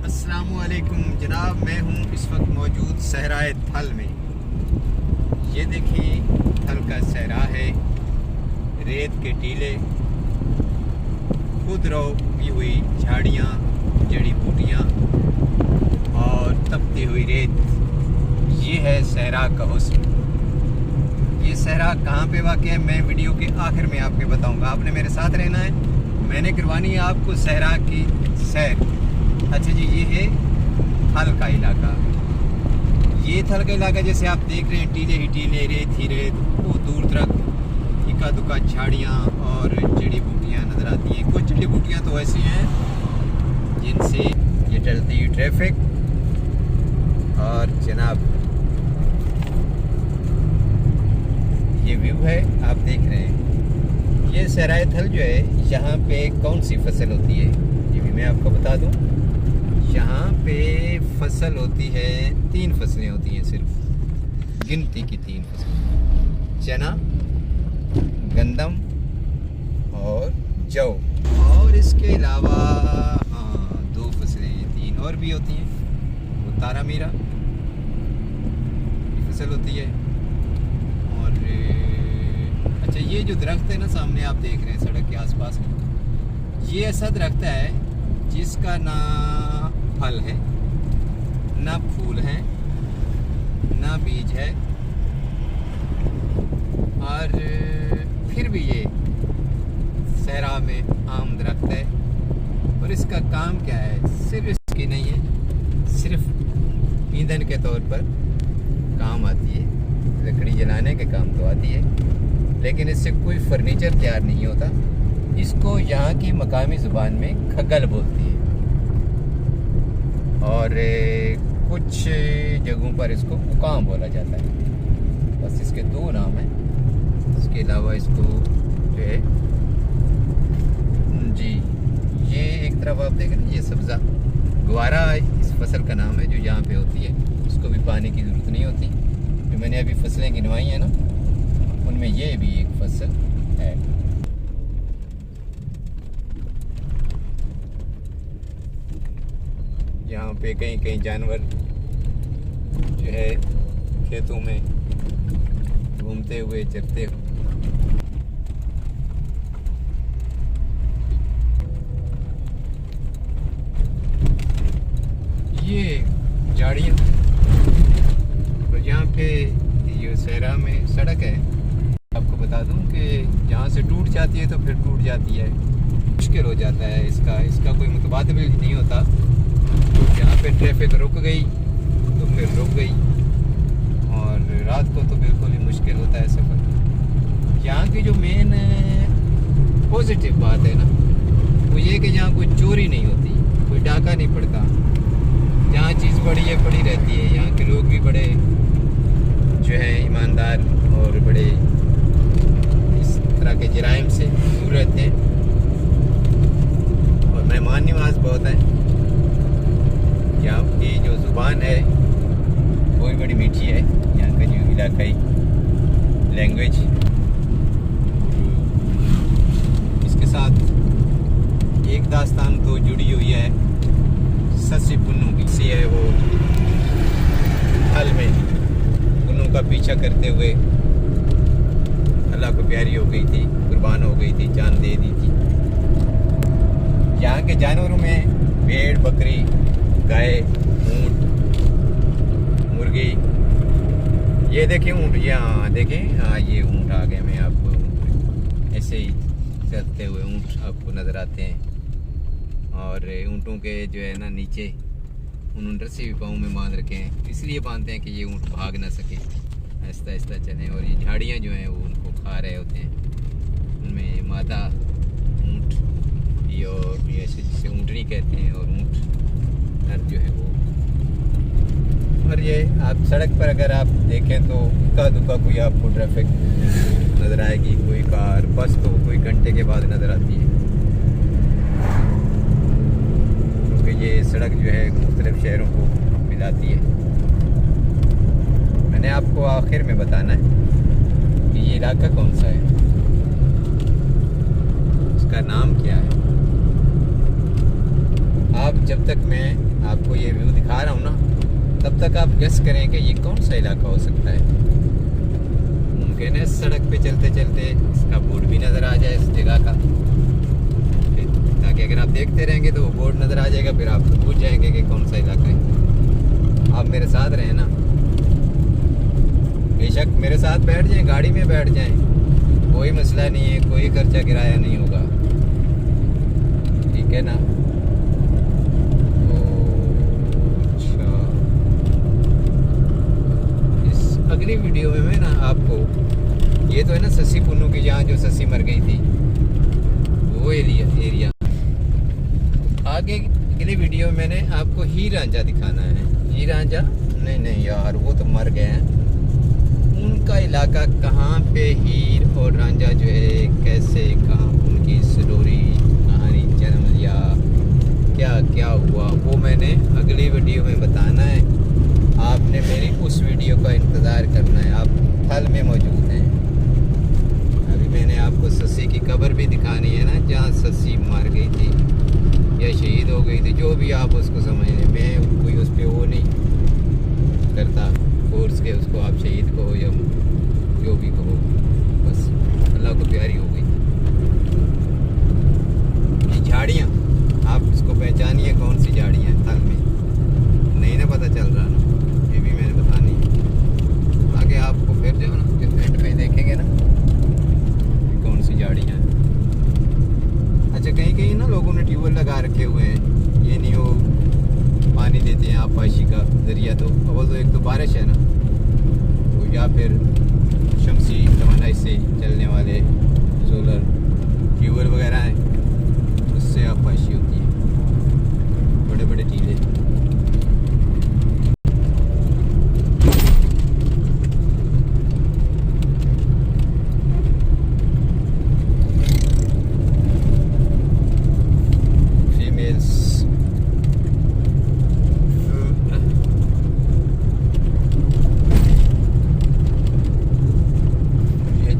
अस्सलामुअलैकुम जनाब, मैं हूँ इस वक्त मौजूद सहराए थल में। ये देखिए थल का सहरा है, रेत के टीले, खुदरो की हुई झाड़ियाँ, जड़ी बूटियाँ और तपती हुई रेत। ये है सहरा का हुस्न। ये सहरा कहाँ पे वाक़ है, मैं वीडियो के आखिर में आपको बताऊँगा। आपने मेरे साथ रहना है, मैंने करवानी है आपको सहरा की सैर। अच्छा जी, ये है थल का इलाका। ये थल का इलाका जैसे आप देख रहे हैं, टीले ही टीले, रेत ही रेत, वो दूर तक इक्का दुक्का झाड़ियाँ और जड़ी बूटियाँ नज़र आती हैं। कुछ जड़ी बूटियाँ तो ऐसी हैं जिनसे ये टलती हुई ट्रैफिक। और जनाब ये व्यू है, आप देख रहे हैं। ये सहराए थल जो है, यहाँ पे कौन सी फसल होती है ये भी मैं आपको बता दूँ। यहाँ पे फसल होती है, 3 फसलें होती हैं, सिर्फ गिनती की 3 फसलें, चना, गंदम और जौ। और इसके अलावा हाँ 2 फसलें, 3 और भी होती हैं, वो तारा मीरा फसल होती है। और अच्छा, ये जो दरख्त है ना सामने आप देख रहे हैं सड़क के आसपास, ये ऐसा दरख्त है जिसका ना फल है, ना फूल है, ना बीज है, और फिर भी ये सहरा में आम दरख्त है। और इसका काम क्या है, सिर्फ इसकी नहीं है, सिर्फ ईंधन के तौर पर काम आती है, लकड़ी जलाने के काम तो आती है, लेकिन इससे कोई फर्नीचर तैयार नहीं होता। इसको यहाँ की मकामी ज़ुबान में खगल बोलती है, और कुछ जगहों पर इसको उकाम बोला जाता है। बस इसके 2 नाम हैं। इसके अलावा इसको जो है जी, ये एक तरफ आप देखें ना, ये सब्ज़ा ग्वारा इस फसल का नाम है जो यहाँ पे होती है। इसको भी पानी की ज़रूरत नहीं होती। जो मैंने अभी फसलें गिनवाई हैं ना, उनमें ये भी एक फसल है। यहाँ पे कहीं कहीं जानवर जो है खेतों में घूमते हुए, चरते हुए। ये झाड़ियाँ, और यहाँ पे ये सहरा में सड़क है। आपको बता दूं कि यहाँ से टूट जाती है तो फिर टूट जाती है, मुश्किल हो जाता है इसका कोई मुतबादल नहीं होता। यहाँ पे ट्रैफिक रुक गई तो फिर रुक गई, और रात को तो बिल्कुल ही मुश्किल होता है सफ़र। यहाँ की जो मेन पॉजिटिव बात है ना, वो ये कि यहाँ कोई चोरी नहीं होती, कोई डाका नहीं पड़ता। जहाँ चीज़ पड़ी है पड़ी रहती है। यहाँ के लोग भी बड़े जो है ईमानदार और बड़े इस तरह के जराइम से दूर रहते हैं, और मेहमान नवाज बहुत है। यहाँ की जो ज़ुबान है वो भी बड़ी मीठी है, यहाँ का जो इलाकाई लैंग्वेज। इसके साथ एक दास्तान तो जुड़ी हुई है सस्सी पुन्नू की, सी है वो हल में पुन्नू का पीछा करते हुए अल्लाह को प्यारी हो गई थी, कुर्बान हो गई थी, जान दे दी थी। यहाँ के जानवरों में भेड़, बकरी, गाय, ऊँट, मुर्गी। ये देखें ऊँट, यहाँ देखें, हाँ ये ऊँट आ गए। मैं आपको ऐसे ही चलते हुए ऊँट आपको नज़र आते हैं। और ऊँटों के जो है ना नीचे उन्होंने रस्सी भी पाँव में बांध रखे हैं, इसलिए बांधते हैं कि ये ऊँट भाग ना सके, आहिस्ता आहिस्ता चलें। और ये झाड़ियाँ जो हैं वो उनको खा रहे होते हैं। उनमें मादा ऊँट, ये जिसे ऊँटनी कहते हैं, और ऊँट नर जो है वो। और ये आप सड़क पर अगर आप देखें तो इक्का दुक्का कोई आपको ट्रैफिक नज़र आएगी, कोई कार, बस तो कोई घंटे के बाद नज़र आती है, क्योंकि ये सड़क जो है मुख्तलिफ शहरों को मिलाती है। मैंने आपको आखिर में बताना है कि ये इलाका कौन सा है, उसका नाम क्या है। आप जब तक मैं आपको ये व्यू दिखा रहा हूँ ना, तब तक आप गेस करें कि ये कौन सा इलाका हो सकता है। मुमकिन है सड़क पे चलते चलते इसका बोर्ड भी नज़र आ जाए इस जगह का, ताकि अगर आप देखते रहेंगे तो वो बोर्ड नज़र आ जाएगा, फिर आप पूछ जाएंगे कि कौन सा इलाका है। आप मेरे साथ रहें ना, बेशक मेरे साथ बैठ जाएं, गाड़ी में बैठ जाएं, कोई मसला नहीं है, कोई खर्चा किराया नहीं होगा, ठीक है ना। अच्छा, इस अगली वीडियो में मैं ना आपको, ये तो है ना ससी पुन्नू की, जहाँ जो ससी मर गई थी वो एरिया आगे अगली वीडियो में मैंने आपको हीर रांझा दिखाना है। हीर रांझा नहीं यार, वो तो मर गए हैं। उनका इलाका कहाँ पे हीर और रांझा जो है कैसे, कहाँ उनकी स्टोरी कहानी जन्म लिया, क्या क्या हुआ, वो मैंने अगली वीडियो में बताना है। आपने मेरी उस वीडियो का इंतज़ार करना है। आप थल में मौजूद हैं। अभी मैंने आपको ससी की कब्र भी दिखानी है ना, जहाँ ससी मर गई थी या शहीद हो गई थी, जो भी आप उसको समझें। मैं कोई उस पर वो नहीं करता फोर्स के, उसको आप शहीद कहो या जो भी कहो, बस अल्लाह को प्यारी हो गई। ये झाड़ियाँ आप इसको पहचानिए, कौन सी झाड़ियाँ हैं थल में, नहीं ना पता चल रहा ना, ये भी मैंने बतानी है। आगे आपको फिर जो ना एंड पे देखेंगे ना कौन सी झाड़ियाँ हैं। अच्छा, कहीं कहीं ना लोगों ने ट्यूबवेल लगा रखे हुए हैं, ये नहीं हो पानी देते हैं आबपाशी का ज़रिया। तो अव्वल तो एक तो बारिश है ना, तो या फिर शमसी तवानाई से चलने वाले सोलर ट्यूबवेल वगैरह हैं, उससे आबपाशी होती है, बड़े बड़े टीले।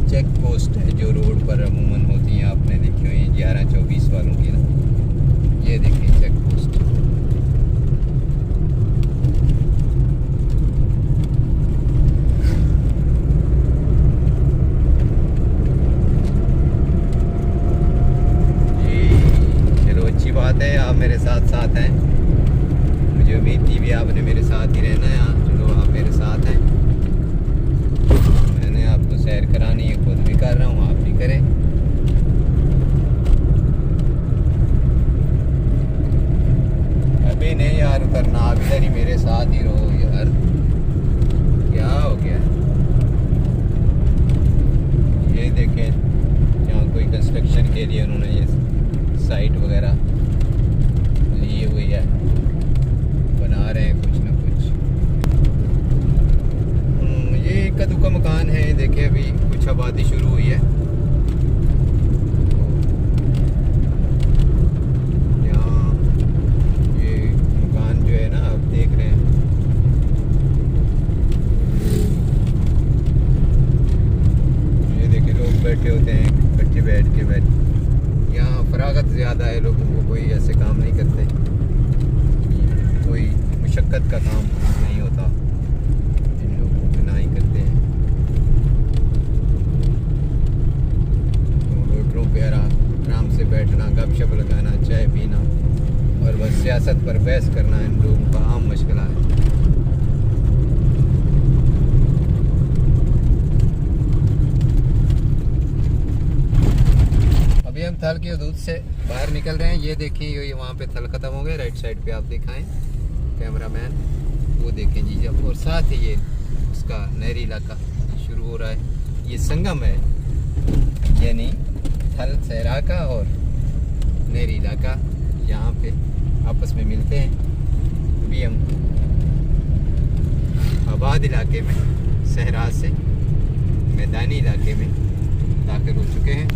चेक पोस्ट है जो रोड पर अमूमन होती हैं, आपने देखी हुई 11-24 वालों की ना, ये देखिए चेक पोस्ट। जी चलो, अच्छी बात है, आप मेरे साथ साथ हैं। मुझे उम्मीद थी भी आपने मेरे साथ ही रहना है। चलो आप मेरे साथ हैं, आपको सैर करानी है, खुद भी कर रहा हूँ, आप भी करें। अभी नहीं यार उतरना, आप इधर ही मेरे साथ ही रहो यार, क्या हो गया। ये देखें, यहाँ कोई कंस्ट्रक्शन के लिए उन्होंने ये साइट वगैरह ली हुई है, बना रहे हैं कुछ ना कुछ। ये इक्का दुक्का मकान है, देखिए अभी कुछ आबादी शुरू हुई है। यहाँ ये मकान जो है ना आप देख रहे हैं, ये देखिए लोग बैठे होते हैं इकट्ठे बैठ यहाँ फरागत ज़्यादा है, लोगों को कोई ऐसे काम नहीं करते, कोई मुशक्क़त का काम नहीं होता, इन लोगों को ना ही करते हैं। तो रोडों पे आराम से बैठना, गपशप लगाना, चाय पीना और बस सियासत पर बहस करना इन लोगों का आम मशगला है। अभी हम थल की हदूद से बाहर निकल रहे हैं। ये देखिए, ये वहाँ पे थल ख़त्म हो गए, राइट साइड पे आप दिखाएं कैमरामैन, वो देखें जी जब, और साथ ही ये उसका नहरी इलाका शुरू हो रहा है। ये संगम है, यानी थल सहरा का और नहरी इलाका यहाँ पे आपस में मिलते हैं। अभी हम आबाद इलाके में, सहरा से मैदानी इलाके में दाखिल हो चुके हैं।